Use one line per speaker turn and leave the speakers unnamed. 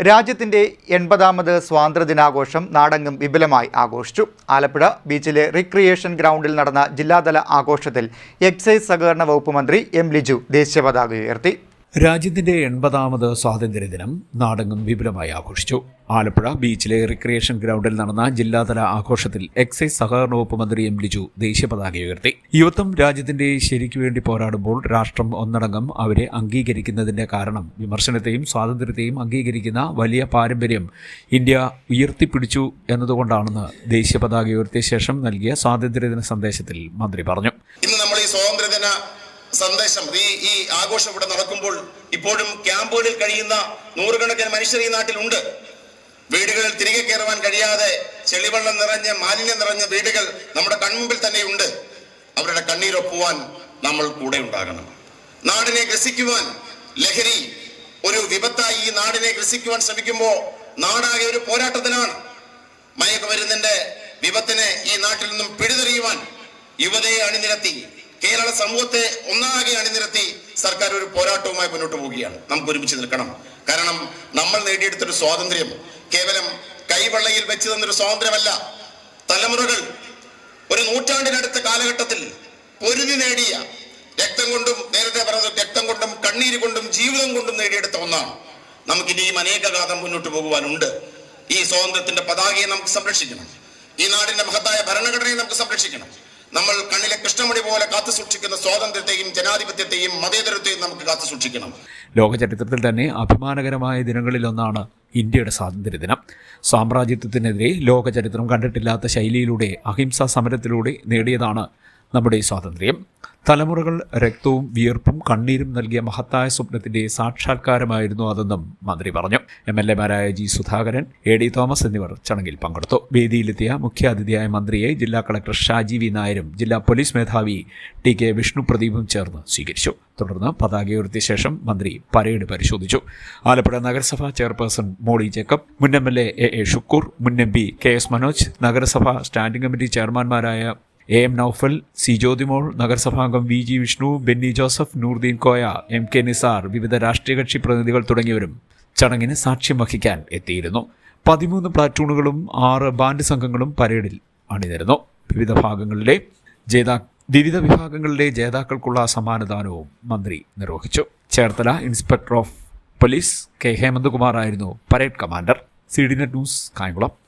രാജ്യത്തിന്റെ 80ാമത് സ്വാതന്ത്ര്യദിനാഘോഷം നാടെങ്ങും വിപുലമായി ആഘോഷിച്ചു. ആലപ്പുഴ ബീച്ചിലെ റിക്രിയേഷൻ ഗ്രൗണ്ടിൽ നടന്ന ജില്ലാതല ആഘോഷത്തിൽ എക്സൈസ് സഹകരണ വകുപ്പ് മന്ത്രി എം ലിജു ദേശീയ പതാക ഉയർത്തി.
രാജ്യത്തിന്റെ 80ാമത് സ്വാതന്ത്ര്യദിനം നാടെങ്ങും വിപുലമായി ആഘോഷിച്ചു. ആലപ്പുഴ ബീച്ചിലെ റിക്രിയേഷൻ ഗ്രൗണ്ടിൽ നടന്ന ജില്ലാതല ആഘോഷത്തിൽ എക്സൈസ് സഹകരണ വകുപ്പ് മന്ത്രി എം ലിജു ദേശീയ പതാക ഉയർത്തി. യുവത്വം രാജ്യത്തിന്റെ ശരിക്കു വേണ്ടി പോരാടുമ്പോൾ രാഷ്ട്രം ഒന്നടങ്കം അവരെ അംഗീകരിക്കുന്നതിന്റെ കാരണം വിമർശനത്തെയും സ്വാതന്ത്ര്യത്തെയും അംഗീകരിക്കുന്ന വലിയ പാരമ്പര്യം ഇന്ത്യ ഉയർത്തിപ്പിടിച്ചു എന്നതുകൊണ്ടാണെന്ന് ദേശീയ പതാക ഉയർത്തിയ ശേഷം നൽകിയ സ്വാതന്ത്ര്യദിന സന്ദേശത്തിൽ മന്ത്രി പറഞ്ഞു.
ഇന്ന് നമ്മൾ ഈ സ്വാതന്ത്ര്യദിന സന്ദേശം ഈ ആഘോഷം ഇവിടെ നടക്കുമ്പോൾ ഇപ്പോഴും ക്യാമ്പുകളിൽ കഴിയുന്ന നൂറുകണക്കിന് മനുഷ്യർ ഈ നാട്ടിലുണ്ട്. വീടുകളിൽ തിരികെ കയറുവാൻ കഴിയാതെ ചെളിവെള്ളം നിറഞ്ഞ മാലിന്യം നിറഞ്ഞ വീടുകൾ നമ്മുടെ കൺമുമ്പിൽ തന്നെയുണ്ട്. അവരുടെ കണ്ണീരൊപ്പുവാൻ നമ്മൾ കൂടെ ഉണ്ടാകണം. നാടിനെ ഗ്രസിക്കുവാൻ ലഹരി ഒരു വിപത്തായി ഈ നാടിനെ ഗ്രസിക്കുവാൻ ശ്രമിക്കുമ്പോൾ നാടാകെ ഒരു പോരാട്ടത്തിലാണ്. മയക്കുമരുന്നിന്റെ വിപത്തിനെ ഈ നാട്ടിൽ നിന്നും പിടിതെറിയുവാൻ യുവതയെ അണിനിരത്തി കേരള സമൂഹത്തെ ഒന്നാകെ അണിനിരത്തി സർക്കാർ ഒരു പോരാട്ടവുമായി മുന്നോട്ട് പോവുകയാണ്. നമുക്ക് ഒരുമിച്ച് നിൽക്കണം. കാരണം നമ്മൾ നേടിയെടുത്തൊരു സ്വാതന്ത്ര്യം കേവലം കൈവെള്ളയിൽ വെച്ച് തന്നൊരു സ്വാതന്ത്ര്യമല്ല. തലമുറകൾ ഒരു നൂറ്റാണ്ടിനടുത്ത കാലഘട്ടത്തിൽ പൊരുതി നേടിയ രക്തം കൊണ്ടും, നേരത്തെ പറഞ്ഞത് രക്തം കൊണ്ടും കണ്ണീര് കൊണ്ടും ജീവിതം കൊണ്ടും നേടിയെടുത്ത ഒന്നാണ്. നമുക്കിനിയും അനേകകാലം മുന്നോട്ട് പോകുവാനുണ്ട്. ഈ സ്വാതന്ത്ര്യത്തിന്റെ പതാകയെ നമുക്ക് സംരക്ഷിക്കണം. ഈ നാടിന്റെ മഹത്തായ ഭരണഘടനയെ നമുക്ക് സംരക്ഷിക്കണം. നമ്മൾ കണ്ണിലെ കൃഷ്ണമണി പോലെ കാത്തു സൂക്ഷിക്കുന്ന സ്വാതന്ത്ര്യത്തെയും ജനാധിപത്യത്തെയും മതേതരത്തെയും നമുക്ക് കാത്തു സൂക്ഷിക്കണം.
ലോക ചരിത്രത്തിൽ തന്നെ അഭിമാനകരമായ ദിനങ്ങളിലൊന്നാണ് ഇന്ത്യയുടെ സ്വാതന്ത്ര്യദിനം. സാമ്രാജ്യത്വത്തിനെതിരെ ലോക ചരിത്രം കണ്ടിട്ടില്ലാത്ത ശൈലിയിലൂടെ അഹിംസാ സമരത്തിലൂടെ നേടിയതാണ് നമ്മുടെ സ്വാതന്ത്ര്യം. തലമുറകൾ രക്തവും വിയർപ്പും കണ്ണീരും നൽകിയ മഹത്തായ സ്വപ്നത്തിന്റെ സാക്ഷാത്കാരമായിരുന്നു അതെന്നും മന്ത്രി പറഞ്ഞു. MLA-മാരായ ജി സുധാകരൻ, AD തോമസ് എന്നിവർ ചടങ്ങിൽ പങ്കെടുത്തു. വേദിയിലെത്തിയ മുഖ്യാതിഥിയായ മന്ത്രിയെ ജില്ലാ കളക്ടർ ഷാജി വി നായരും ജില്ലാ പോലീസ് മേധാവി TK വിഷ്ണു പ്രദീപും ചേർന്ന് സ്വീകരിച്ചു. തുടർന്ന് പതാക ഉയർത്തിയ ശേഷം മന്ത്രി പരേഡ് പരിശോധിച്ചു. ആലപ്പുഴ നഗരസഭാ ചെയർപേഴ്സൺ മോളി ജേക്കബ്, മുൻ MLA AA ഷുക്കൂർ, മുൻ MP KS മനോജ്, നഗരസഭാ സ്റ്റാൻഡിംഗ് കമ്മിറ്റി ചെയർമാൻമാരായ AM നൌഫൽ, C ജ്യോതിമോൾ, നഗരസഭാംഗം VG വിഷ്ണു, ബെന്നി ജോസഫ്, നൂർദീൻ കോയ, MK നിസാർ, വിവിധ രാഷ്ട്രീയ കക്ഷി പ്രതിനിധികൾ തുടങ്ങിയവരും ചടങ്ങിന് സാക്ഷ്യം വഹിക്കാൻ എത്തിയിരുന്നു. 13 പ്ലാറ്റൂണുകളും 6 ബാൻഡ് സംഘങ്ങളും പരേഡിൽ അണിനിരന്നു. വിവിധ വിഭാഗങ്ങളിലെ ജേതാക്കൾക്കുള്ള സമ്മാനദാനവും മന്ത്രി നിർവഹിച്ചു. Cherthala inspector of police K ഹേമന്ത്കുമാർ ആയിരുന്നു parade commander. CDNet news, Kayamkulam.